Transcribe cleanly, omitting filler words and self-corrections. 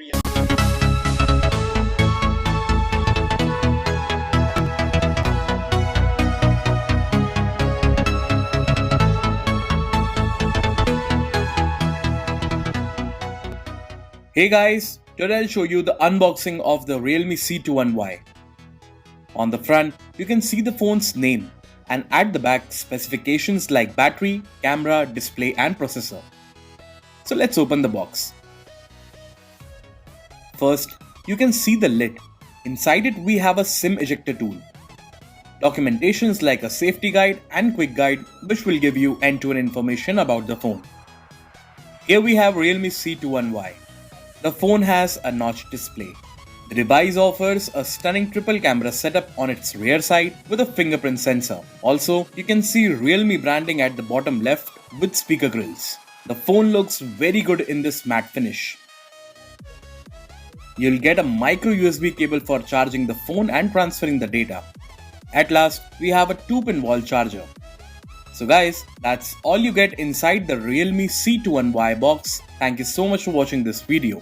Hey guys, today I'll show you the unboxing of the Realme C21Y. On the front, you can see the phone's name, and at the back, specifications like battery, camera, display and processor. So let's open the box. First, you can see the lid. Inside it we have a SIM ejector tool. Documentations like a safety guide and quick guide which will give you end-to-end information about the phone. Here we have Realme C21Y. The phone has a notch display. The device offers a stunning triple camera setup on its rear side with a fingerprint sensor. Also, you can see Realme branding at the bottom left with speaker grills. The phone looks very good in this matte finish. You'll get a micro USB cable for charging the phone and transferring the data. At last, we have a 2-pin wall charger. So guys, that's all you get inside the Realme C21Y box. Thank you so much for watching this video.